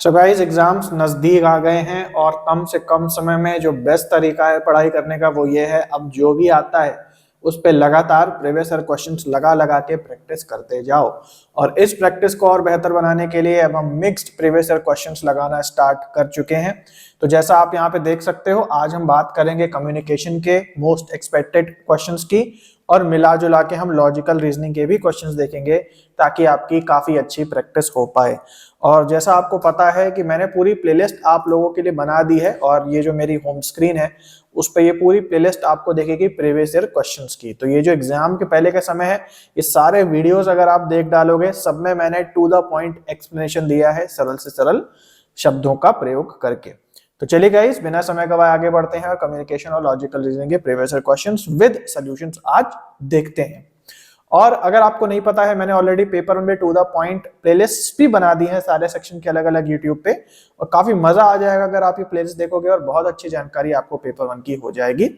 So guys exams नजदीक आ गए हैं और कम से कम समय में जो बेस्ट तरीका है पढ़ाई करने का वो ये है, अब जो भी आता है उस पे लगातार प्रीवियस ईयर क्वेश्चंस लगा के प्रैक्टिस करते जाओ। और इस प्रैक्टिस को और बेहतर बनाने के लिए अब हम मिक्स्ड प्रीवियस ईयर क्वेश्चंस लगाना स्टार्ट कर चुके हैं। तो जैसा आप यहाँ पे देख सकते हो, आज हम बात करेंगे कम्युनिकेशन के मोस्ट एक्सपेक्टेड क्वेश्चंस की और मिला जुला के हम लॉजिकल रीजनिंग के भी क्वेश्चंस देखेंगे ताकि आपकी काफी अच्छी प्रैक्टिस हो पाए। और जैसा आपको पता है कि मैंने पूरी प्लेलिस्ट आप लोगों के लिए बना दी है और ये जो मेरी होम स्क्रीन है उस पर ये पूरी प्लेलिस्ट आपको देखेगी प्रीवियस ईयर क्वेश्चंस की। तो ये जो एग्जाम के पहले का समय है, ये सारे वीडियोस अगर आप देख डालोगे सब में मैंने टू द पॉइंट एक्सप्लेनेशन दिया है, सरल से सरल शब्दों का प्रयोग करके। तो चलिए गाइस, बिना समय गवाए आगे बढ़ते हैं और कम्युनिकेशन और लॉजिकल रीजनिंग के previous year questions with solutions आज देखते हैं। और अगर आपको नहीं पता है, मैंने ऑलरेडी पेपर में टू द पॉइंट प्लेलिस्ट भी बना दी है सारे सेक्शन के अलग अलग यूट्यूब पे, और काफी मजा आ जाएगा अगर आप ये प्लेलिस्ट देखोगे और बहुत अच्छी जानकारी आपको पेपर 1 की हो जाएगी।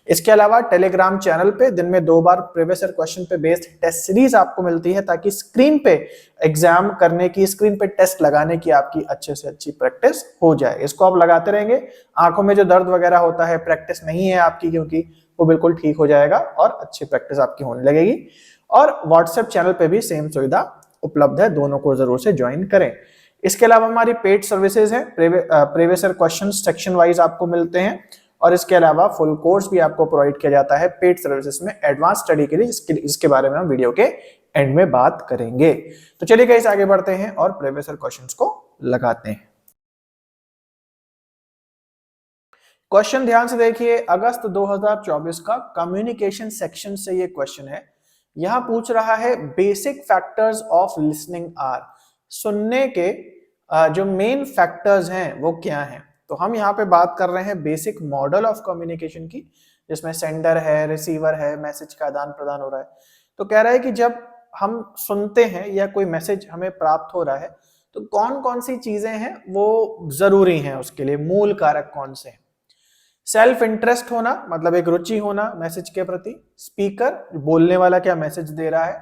इसके अलावा टेलीग्राम चैनल पे दिन में 2 बार प्रीवियस ईयर क्वेश्चन पे बेस्ड टेस्ट सीरीज आपको मिलती है ताकि स्क्रीन पे एग्जाम करने की, स्क्रीन पे टेस्ट लगाने की आपकी अच्छे से अच्छी प्रैक्टिस हो जाए। इसको आप लगाते रहेंगे, आंखों में जो दर्द वगैरह होता है, प्रैक्टिस नहीं है आपकी क्योंकि वो बिल्कुल ठीक हो जाएगा और अच्छी प्रैक्टिस आपकी होने लगेगी। और व्हाट्सएप चैनल पे भी सेम सुविधा उपलब्ध है, दोनों को जरूर से ज्वाइन करें। इसके अलावा हमारी पेड सर्विसेज है, previous year question section wise आपको मिलते हैं और इसके अलावा फुल कोर्स भी आपको प्रोवाइड किया जाता है पेड सर्विसेज में एडवांस स्टडी के लिए। इसके बारे में हम वीडियो के एंड में बात करेंगे। तो चलिए गाइस आगे बढ़ते हैं और प्रीवियस ईयर क्वेश्चंस को लगाते हैं। क्वेश्चन ध्यान से देखिए, अगस्त 2024 का कम्युनिकेशन सेक्शन से ये क्वेश्चन है। यहां पूछ रहा है basic factors of listening are, सुनने के जो मेन फैक्टर्स हैं वो क्या हैं। तो हम यहाँ पे बात कर रहे हैं बेसिक मॉडल ऑफ कम्युनिकेशन की, जिसमें सेंडर है, रिसीवर है, मैसेज का आदान प्रदान हो रहा है। तो कह रहा है कि जब हम सुनते हैं या कोई मैसेज हमें प्राप्त हो रहा है तो कौन कौन सी चीजें हैं वो जरूरी हैं, उसके लिए मूल कारक कौन से हैं। सेल्फ इंटरेस्ट होना, मतलब एक रुचि होना मैसेज के प्रति। स्पीकर, बोलने वाला क्या मैसेज दे रहा है।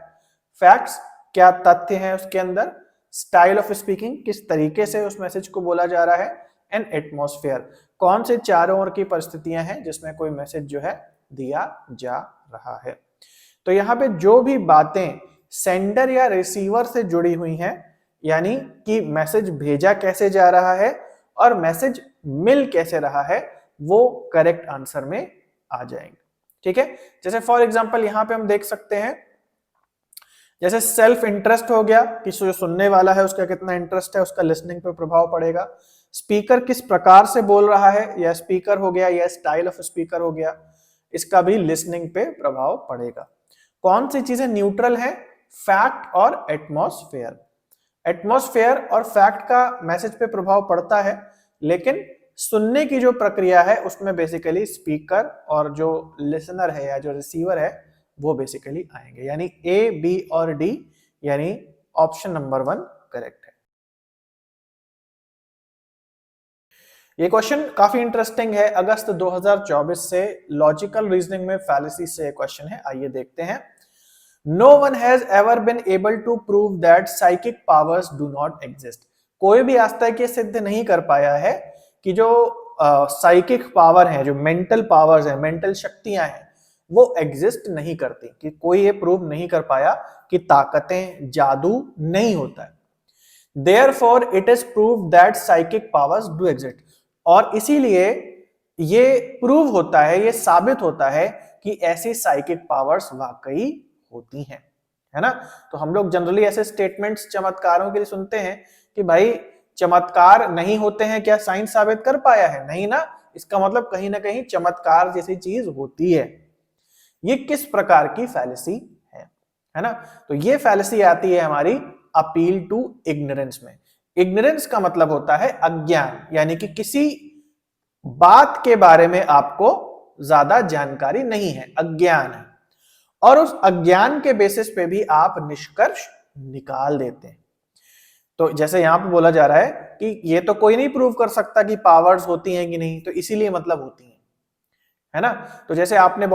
फैक्ट्स, क्या तथ्य हैं उसके अंदर। स्टाइल ऑफ स्पीकिंग, किस तरीके से उस मैसेज को बोला जा रहा है। एंड एटमॉस्फेयर, कौन से चारों ओर की परिस्थितियां हैं जिसमें कोई मैसेज जो है दिया जा रहा है। तो यहाँ पे जो भी बातें सेंडर या रिसीवर से जुड़ी हुई हैं, यानी कि मैसेज भेजा कैसे जा रहा है और मैसेज मिल कैसे रहा है, वो करेक्ट आंसर में आ जाएंगे। ठीक है, जैसे फॉर एग्जांपल यहां पे हम देख सकते हैं, जैसे सेल्फ इंटरेस्ट हो गया कि जो सुनने वाला है उसका कितना इंटरेस्ट है, उसका लिसनिंग पे प्रभाव पड़ेगा। स्पीकर किस प्रकार से बोल रहा है, या स्पीकर हो गया या स्टाइल ऑफ स्पीकर हो गया, इसका भी लिसनिंग पे प्रभाव पड़ेगा। कौन सी चीजें न्यूट्रल है, फैक्ट और एटमॉस्फेयर। एटमॉस्फेयर और फैक्ट का मैसेज पे प्रभाव पड़ता है, लेकिन सुनने की जो प्रक्रिया है उसमें बेसिकली स्पीकर और जो लिसनर है या जो रिसीवर है वो बेसिकली आएंगे, यानी ए, बी और डी, यानी ऑप्शन नंबर 1 करेक्ट है। ये क्वेश्चन काफी इंटरेस्टिंग है, अगस्त 2024 से लॉजिकल रीजनिंग में फैलेसी से क्वेश्चन है। आइए देखते हैं। No one has ever been able to prove that psychic powers do not exist. कोई भी आज तक ये सिद्ध नहीं कर पाया है कि जो साइकिक पावर है, जो मेंटल पावर्स है, मेंटल शक्तियां हैं, वो एग्जिस्ट नहीं करती, कि कोई ये प्रूव नहीं कर पाया कि ताकतें, जादू नहीं होता है। Therefore, it is proved that psychic powers do exist। और इसीलिए ये प्रूव होता है, ये साबित होता है कि ऐसी साइकिक पावर्स वाकई होती हैं, है ना। तो हम लोग जनरली ऐसे स्टेटमेंट्स चमत्कारों के लिए सुनते हैं कि भाई चमत्कार नहीं होते हैं, क्या साइंस साबित कर पाया है, नहीं ना। इसका मतलब कहीं ना कहीं चमत्कार जैसी चीज होती है। ये किस प्रकार की फैलेसी है ना। तो ये फैलेसी आती है हमारी अपील टू इग्नोरेंस में। इग्नोरेंस का मतलब होता है अज्ञान, यानी कि किसी बात के बारे में आपको ज्यादा जानकारी नहीं है, अज्ञान है, और उस अज्ञान के बेसिस पे भी आप निष्कर्ष निकाल देते हैं। तो जैसे यहां पे बोला जा रहा है कि ये तो कोई नहीं प्रूव कर सकता कि पावर्स होती हैं कि नहीं, तो इसीलिए मतलब होती हैं, है ना। तो जैसे आपने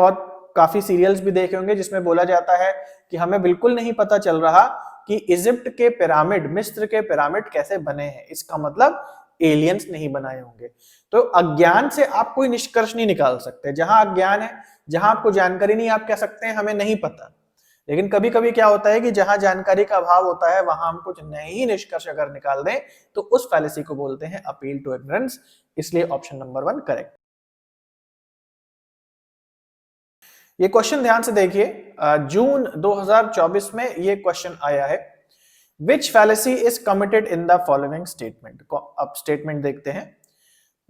काफी सीरियल्स भी देखे होंगे जिसमें बोला जाता है कि हमें बिल्कुल नहीं पता चल रहा कि इजिप्ट के पिरामिड, मिस्र के पिरामिड कैसे बने हैं, इसका मतलब एलियंस नहीं बनाए होंगे। तो अज्ञान से आप कोई निष्कर्ष नहीं निकाल सकते। जहां अज्ञान है, जहां आपको जानकारी नहीं, आप कह सकते हैं हमें नहीं पता। लेकिन कभी कभी क्या होता है कि जहां जानकारी का अभाव होता है वहां हम कुछ नई निष्कर्ष अगर निकाल दें तो उस फैलेसी को बोलते हैं अपील टू इग्नोरेंस। इसलिए ऑप्शन नंबर 1 करेक्ट। ये क्वेश्चन ध्यान से देखिए, जून 2024 में ये क्वेश्चन आया है। Which fallacy is committed in the following statement. अब स्टेटमेंट देखते हैं।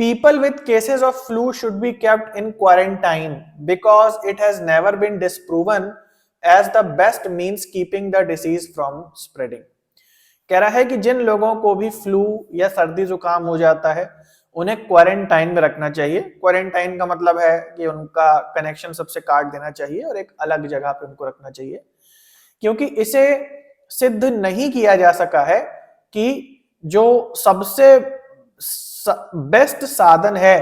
People with cases of flu should be kept in quarantine because it has never been disproven as the best means keeping the disease from spreading। कह रहा है कि जिन लोगों को भी फ्लू या सर्दी जुकाम हो जाता है उन्हें क्वारंटाइन में रखना चाहिए। क्वारंटाइन का मतलब है कि उनका कनेक्शन सबसे काट देना चाहिए और एक अलग जगह पे उनको रखना चाहिए, क्योंकि इसे सिद्ध नहीं किया जा सका है कि जो सबसे बेस्ट साधन है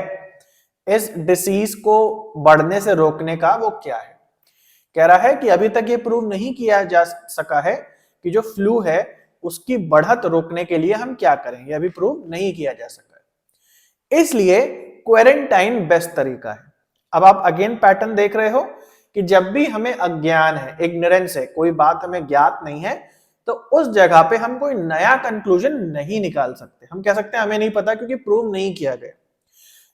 इस डिसीज को बढ़ने से रोकने का वो क्या है। कह रहा है कि अभी तक ये प्रूव नहीं किया जा सका है कि जो फ्लू है उसकी बढ़त रोकने के लिए हम क्या करें, ये अभी प्रूव नहीं किया जा सका है, इसलिए क्वारंटाइन बेस्ट तरीका है। अब आप अगेन पैटर्न देख रहे हो कि जब भी हमें अज्ञान है, इग्नोरेंस है, कोई बात हमें ज्ञात नहीं है, तो उस जगह पे हम कोई नया कंक्लूजन नहीं निकाल सकते। हम कह सकते हैं हमें नहीं पता क्योंकि प्रूव नहीं किया गया।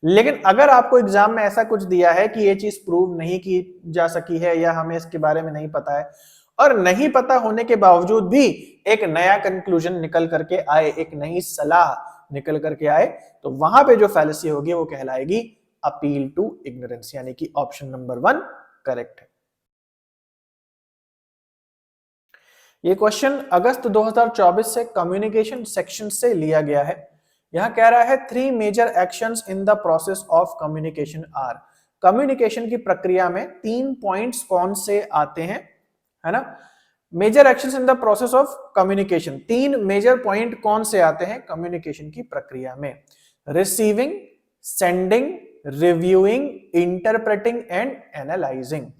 लेकिन अगर आपको एग्जाम में ऐसा कुछ दिया है कि ये चीज प्रूव नहीं की जा सकी है या हमें इसके बारे में नहीं पता है, और नहीं पता होने के बावजूद भी एक नया कंक्लूजन निकल करके आए, एक नई सलाह निकल करके आए, तो वहां पे जो फैलेसी होगी वो कहलाएगी अपील टू इग्नोरेंस, यानी कि ऑप्शन नंबर 1 करेक्ट है। ये क्वेश्चन अगस्त 2024 से कम्युनिकेशन सेक्शन से लिया गया है। यहां कह रहा है 3 major actions in the process of communication are. Communication की प्रक्रिया में 3 पॉइंट्स कौन से आते हैं, है ना। Major actions in the process of communication, 3 major point कौन से आते हैं कम्युनिकेशन की प्रक्रिया में। Receiving, sending, reviewing, interpreting and analysing.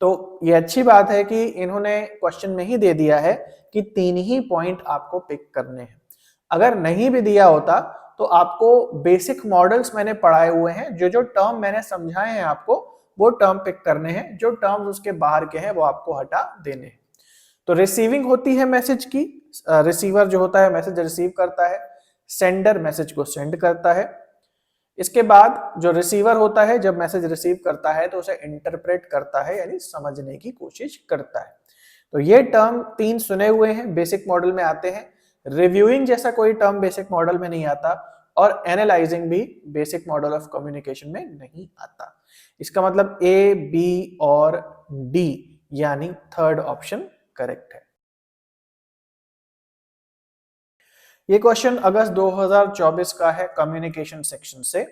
तो ये अच्छी बात है कि इन्होंने क्वेश्चन में ही दे दिया है कि 3 ही पॉइंट आपको पिक करने हैं। अगर नहीं भी दिया होता तो आपको बेसिक मॉडल्स मैंने पढ़ाए हुए हैं, जो जो टर्म मैंने समझाए हैं आपको वो टर्म पिक करने हैं, जो टर्म्स उसके बाहर के हैं वो आपको हटा देने हैं। तो रिसीविंग होती है मैसेज की, रिसीवर जो होता है मैसेज रिसीव करता है, सेंडर मैसेज को सेंड करता है। इसके बाद जो रिसीवर होता है जब मैसेज रिसीव करता है तो उसे इंटरप्रेट करता है, यानी समझने की कोशिश करता है। तो ये टर्म 3 सुने हुए हैं, बेसिक मॉडल में आते हैं। रिव्यूइंग जैसा कोई टर्म बेसिक मॉडल में नहीं आता, और एनालाइजिंग भी बेसिक मॉडल ऑफ कम्युनिकेशन में नहीं आता। इसका मतलब ए, बी और डी, यानी थर्ड ऑप्शन करेक्ट है। ये क्वेश्चन अगस्त 2024 का है कम्युनिकेशन सेक्शन से।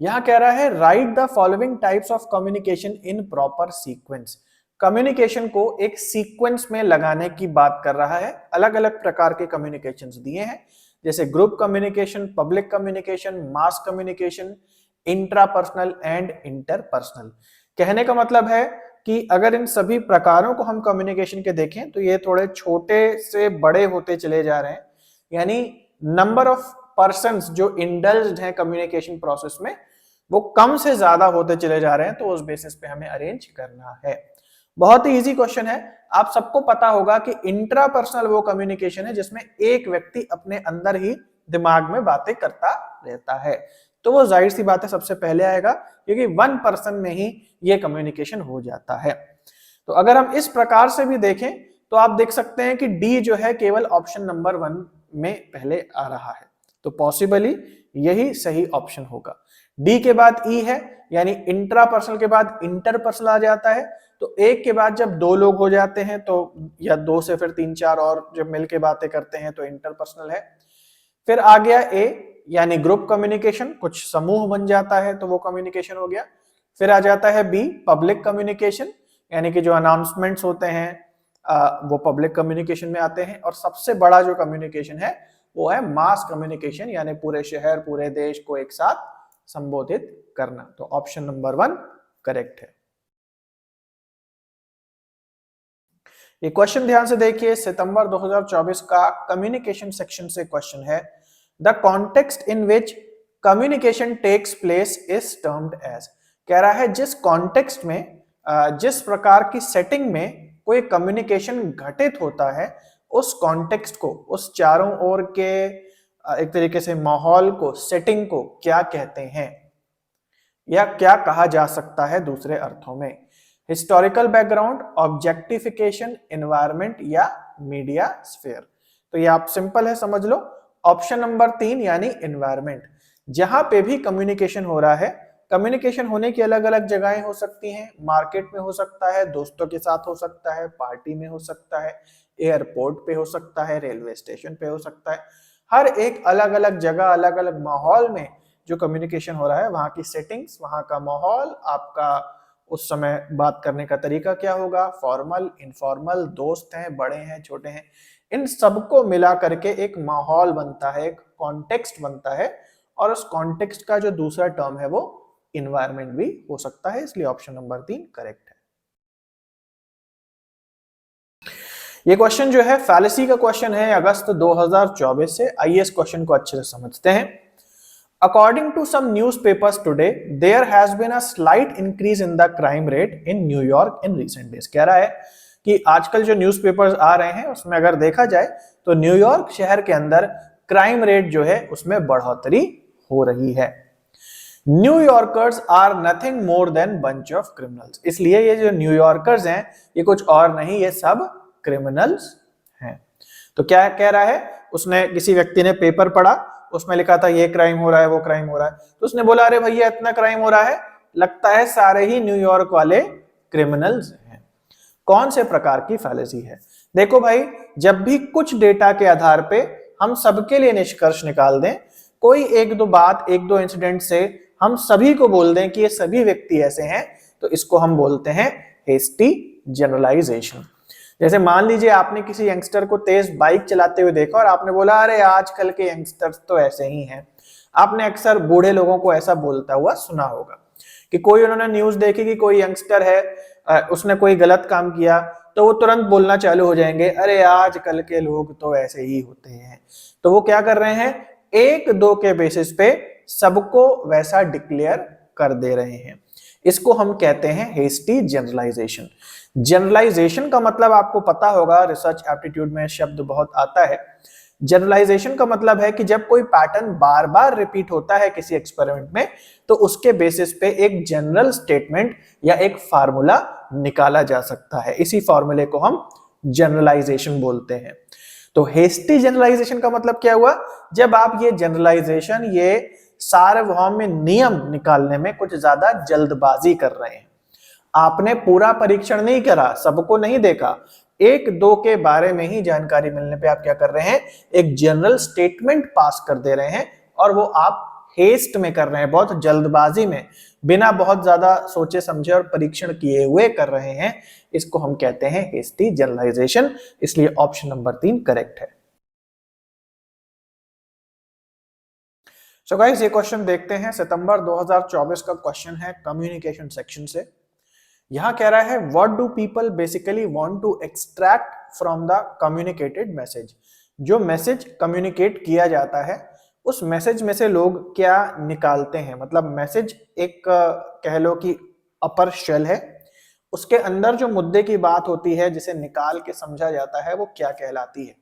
यहां कह रहा है right the following types of communication in proper sequence. Communication को एक सीक्वेंस में लगाने की बात कर रहा है। अलग अलग प्रकार के कम्युनिकेशंस दिए हैं, जैसे group communication, public communication, mass communication, intrapersonal and interpersonal. कहने का मतलब है कि अगर इन सभी प्रकारों को हम कम्युनिकेशन के देखें तो ये थोड़े छोटे से बड़े होते चले जा रहे हैं, यानी नंबर ऑफ पर्सन्स जो इंडल्ज्ड हैं कम्युनिकेशन प्रोसेस में वो कम से ज्यादा होते चले जा रहे हैं। तो उस बेसिस पे हमें अरेंज करना है। बहुत ही इजी क्वेश्चन है। आप सबको पता होगा कि इंट्रापर्सनल वो कम्युनिकेशन है जिसमें एक व्यक्ति अपने अंदर ही दिमाग में बातें करता रहता है, तो वो जाहिर सी बात है सबसे पहले आएगा, क्योंकि 1 पर्सन में ही ये कम्युनिकेशन हो जाता है। तो अगर हम इस प्रकार से भी देखें तो आप देख सकते हैं कि डी जो है केवल ऑप्शन नंबर 1 में पहले आ रहा है, तो पॉसिबली यही सही ऑप्शन होगा। डी के बाद ई है, यानी इंट्रापर्सनल के बाद इंटरपर्सनल आ जाता है। तो एक के बाद जब 2 लोग हो जाते हैं तो, या 2 से फिर 3-4 और जब मिलके बातें करते हैं तो इंटरपर्सनल है। फिर आ गया ए, यानी ग्रुप कम्युनिकेशन, कुछ समूह बन जाता है तो वो कम्युनिकेशन हो गया। फिर आ जाता है बी, पब्लिक कम्युनिकेशन, यानी कि जो अनाउंसमेंट्स होते हैं वो पब्लिक कम्युनिकेशन में आते हैं। और सबसे बड़ा जो कम्युनिकेशन है वो है मास कम्युनिकेशन, यानी पूरे शहर पूरे देश को एक साथ संबोधित करना। तो ऑप्शन नंबर 1 करेक्ट है। ये क्वेश्चन ध्यान से देखिए, सितंबर 2024 का कम्युनिकेशन सेक्शन से क्वेश्चन है। The context in which communication takes place is termed as. कह रहा है जिस कॉन्टेक्स्ट में, जिस प्रकार की सेटिंग में कोई कम्युनिकेशन घटित होता है, उस कॉन्टेक्स्ट को, उस चारों ओर के एक तरीके से माहौल को, सेटिंग को क्या कहते हैं, या क्या कहा जा सकता है दूसरे अर्थों में। हिस्टोरिकल बैकग्राउंड, ऑब्जेक्टिफिकेशन, एनवायरनमेंट या मीडिया स्फीयर। तो ये आप सिंपल है, समझ लो। ऑप्शन नंबर 3 यानी एनवायरनमेंट। जहां पे भी कम्युनिकेशन हो रहा है, कम्युनिकेशन होने की अलग अलग जगहें हो सकती हैं। मार्केट में हो सकता है, दोस्तों के साथ हो सकता है, पार्टी में हो सकता है, एयरपोर्ट पे हो सकता है, रेलवे स्टेशन पे हो सकता है। हर एक अलग अलग जगह, अलग अलग माहौल में जो कम्युनिकेशन हो रहा है, वहां की सेटिंग्स, वहां का माहौल, आपका उस समय बात करने का तरीका क्या होगा, फॉर्मल, इनफॉर्मल, दोस्त हैं, बड़े हैं, छोटे हैं, इन सबको मिला करके एक माहौल बनता है, एक कॉन्टेक्स्ट बनता है। और उस कॉन्टेक्स्ट का जो दूसरा टर्म है वो इन्वायरमेंट भी हो सकता है। इसलिए ऑप्शन नंबर 3 करेक्ट है। ये क्वेश्चन जो है फैलेसी का क्वेश्चन है, अगस्त 2024 से। आइए इस क्वेश्चन को अच्छे से समझते हैं। According to some newspapers today, there has been a slight increase in the crime rate in New York in recent days। कह रहा है कि आजकल जो न्यूज़पेपर्स आ रहे हैं उसमें अगर देखा जाए तो न्यूयॉर्क शहर के अंदर क्राइम रेट जो है उसमें बढ़ोतरी हो रही है। New Yorkers are nothing more than bunch of criminals. इसलिए ये जो न्यूयॉर्कर्स हैं ये कुछ और नहीं, ये सब क्रिमिनल्स हैं। तो क्या कह रहा है, उसने, किसी व्यक्ति ने पेपर पढ़ा, उसमें लिखा था ये क्राइम हो रहा है, वो क्राइम हो रहा है, तो उसने बोला अरे भैया इतना क्राइम हो रहा है, लगता है सारे ही न्यूयॉर्क वाले क्रिमिनल्स हैं। कौन से प्रकार की फैलेसी है? देखो भाई, जब भी कुछ डेटा के आधार पे हम सबके लिए निष्कर्ष निकाल दें, कोई एक दो बात, एक दो इंसिडेंट से हम सभी को बोल दें कि ये सभी व्यक्ति ऐसे हैं, तो इसको हम बोलते हैं हेस्टी जनरलाइजेशन। जैसे मान लीजिए आपने किसी यंगस्टर को तेज बाइक चलाते हुए देखा और आपने बोला अरे आजकल के यंगस्टर्स तो ऐसे ही हैं। आपने अक्सर बूढ़े लोगों को ऐसा बोलता हुआ सुना होगा कि कोई, उन्होंने न्यूज देखी कि कोई यंगस्टर है, उसने कोई गलत काम किया, तो वो तुरंत बोलना चालू हो जाएंगे अरे आजकल के लोग तो ऐसे ही होते हैं। तो वो क्या कर रहे हैं, एक दो के बेसिस पे सबको वैसा डिक्लेयर कर दे रहे हैं। इसको हम कहते हैं हेस्टी जनरलाइजेशन। जनरलाइजेशन का मतलब आपको पता होगा, रिसर्च एप्टीट्यूड में शब्द बहुत आता है। जनरलाइजेशन का मतलब है कि जब कोई पैटर्न बार बार रिपीट होता है किसी एक्सपेरिमेंट में, तो उसके बेसिस पे एक जनरल स्टेटमेंट या एक फार्मूला निकाला जा सकता है। इसी फार्मूले को हम जनरलाइजेशन बोलते हैं। तो हेस्टी जनरलाइजेशन का मतलब क्या हुआ, जब आप ये जनरलाइजेशन, ये सार्वभौमिक नियम निकालने में कुछ ज्यादा जल्दबाजी कर रहे हैं। आपने पूरा परीक्षण नहीं करा, सबको नहीं देखा, एक दो के बारे में ही जानकारी मिलने पे आप क्या कर रहे हैं, एक जनरल स्टेटमेंट पास कर दे रहे हैं, और वो आप हेस्ट में कर रहे हैं, बहुत जल्दबाजी में, बिना बहुत ज्यादा सोचे समझे और परीक्षण किए हुए कर रहे हैं। इसको हम कहते हैं हेस्टी जनरलाइजेशन। इसलिए ऑप्शन नंबर 3 करेक्ट है। सो गाइस, ये क्वेश्चन देखते हैं, सितंबर 2024 का क्वेश्चन है कम्युनिकेशन सेक्शन से। यहां कह रहा है what do people basically want to extract from the communicated message. जो मैसेज कम्युनिकेट किया जाता है उस मैसेज में से लोग क्या निकालते हैं। मतलब मैसेज एक कह लो कि अपर शेल है, उसके अंदर जो मुद्दे की बात होती है जिसे निकाल के समझा जाता है वो क्या कहलाती है।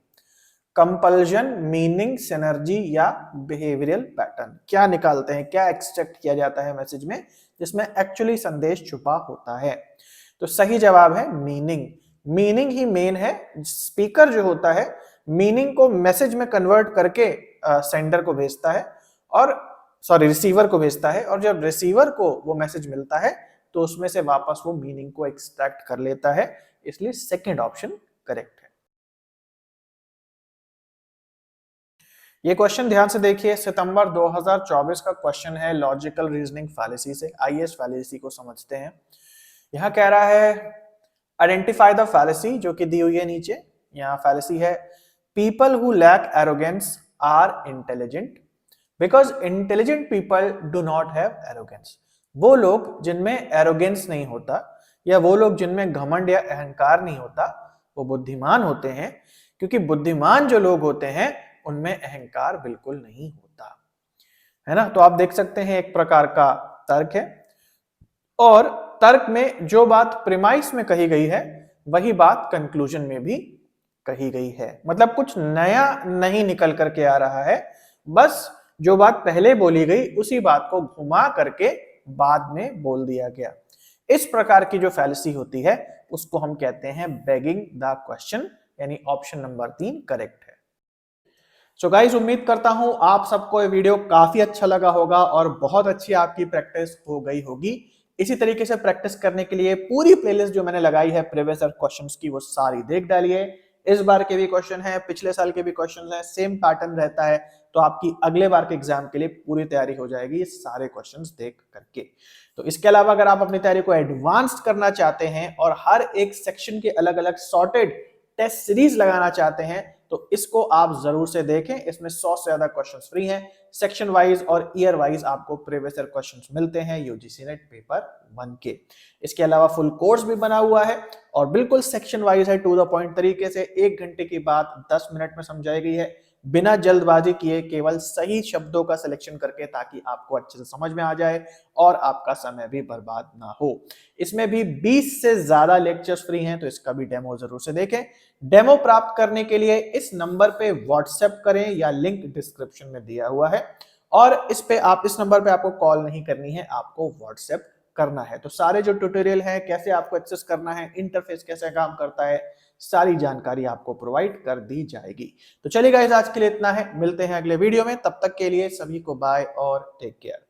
कंपल्जन, मीनिंग, सिनर्जी या बिहेवियरल पैटर्न। क्या निकालते हैं, क्या एक्सट्रैक्ट किया जाता है मैसेज में जिसमें एक्चुअली संदेश छुपा होता है। तो सही जवाब है मीनिंग। मीनिंग ही मेन है। स्पीकर जो होता है मीनिंग को मैसेज में कन्वर्ट करके सेंडर को भेजता है, और रिसीवर को भेजता है, और जब रिसीवर को वो मैसेज मिलता है तो उसमें से वापस वो मीनिंग को एक्सट्रैक्ट कर लेता है। इसलिए सेकंड ऑप्शन करेक्ट है। ये क्वेश्चन ध्यान से देखिए, सितंबर 2024 का क्वेश्चन है लॉजिकल रीजनिंग फैलेसी से। आइए इस फैलेसी को समझते हैं। यहां कह रहा है आइडेंटिफाई द फैलेसी, जो कि दी हुई है नीचे। यहां फैलेसी है people who lack arrogance are intelligent because intelligent people do not have arrogance. वो लोग जिनमें एरोगेंस नहीं होता, या वो लोग जिनमें घमंड या अहंकार नहीं होता, वो बुद्धिमान होते हैं, क्योंकि बुद्धिमान जो लोग होते हैं उनमें अहंकार बिल्कुल नहीं होता, है ना। तो आप देख सकते हैं एक प्रकार का तर्क है, और तर्क में जो बात प्रीमाइस में कही गई है वही बात कंक्लूजन में भी कही गई है। मतलब कुछ नया नहीं निकल करके आ रहा है, बस जो बात पहले बोली गई उसी बात को घुमा करके बाद में बोल दिया गया। इस प्रकार की जो फैलेसी होती है उसको हम कहते हैं बेगिंग द क्वेश्चन, यानी ऑप्शन नंबर 3 करेक्ट है। सो गाइस, उम्मीद करता हूं आप सबको ये वीडियो काफी अच्छा लगा होगा और बहुत अच्छी आपकी प्रैक्टिस हो गई होगी। इसी तरीके से प्रैक्टिस करने के लिए पूरी प्लेलिस्ट जो मैंने लगाई है प्रीवियस ईयर क्वेश्चंस की वो सारी देख डालिए। इस बार के भी क्वेश्चन है, पिछले साल के भी क्वेश्चन है, सेम पैटर्न रहता है, तो आपकी अगले बार के एग्जाम के लिए पूरी तैयारी हो जाएगी ये सारे क्वेश्चंस देख करके। तो इसके अलावा अगर आप अपनी तैयारी को एडवांस करना चाहते हैं और हर एक सेक्शन के अलग अलग सॉर्टेड टेस्ट सीरीज लगाना चाहते हैं तो इसको आप जरूर से देखें। इसमें 100 से ज्यादा क्वेश्चंस फ्री हैं, सेक्शन वाइज और ईयर वाइज आपको प्रीवियस ईयर क्वेश्चंस मिलते हैं यूजीसी नेट पेपर 1 के। इसके अलावा फुल कोर्स भी बना हुआ है और बिल्कुल सेक्शन वाइज है, टू द पॉइंट तरीके से 1 घंटे की बात 10 मिनट में समझाई गई है, बिना जल्दबाजी किए, केवल सही शब्दों का सिलेक्शन करके, ताकि आपको अच्छे से समझ में आ जाए और आपका समय भी बर्बाद ना हो। इसमें भी 20 से ज्यादा लेक्चर्स फ्री हैं, तो इसका भी डेमो जरूर से देखें। डेमो प्राप्त करने के लिए इस नंबर पे व्हाट्सएप करें या लिंक डिस्क्रिप्शन में दिया हुआ है, और इस नंबर पे आपको कॉल नहीं करनी है, आपको व्हाट्सएप करना है। तो सारे जो ट्यूटोरियल है, कैसे आपको एक्सेस करना है, इंटरफेस कैसे काम करता है, सारी जानकारी आपको प्रोवाइड कर दी जाएगी। तो चलिए गाइस, आज के लिए इतना है, मिलते हैं अगले वीडियो में, तब तक के लिए सभी को बाय और टेक केयर।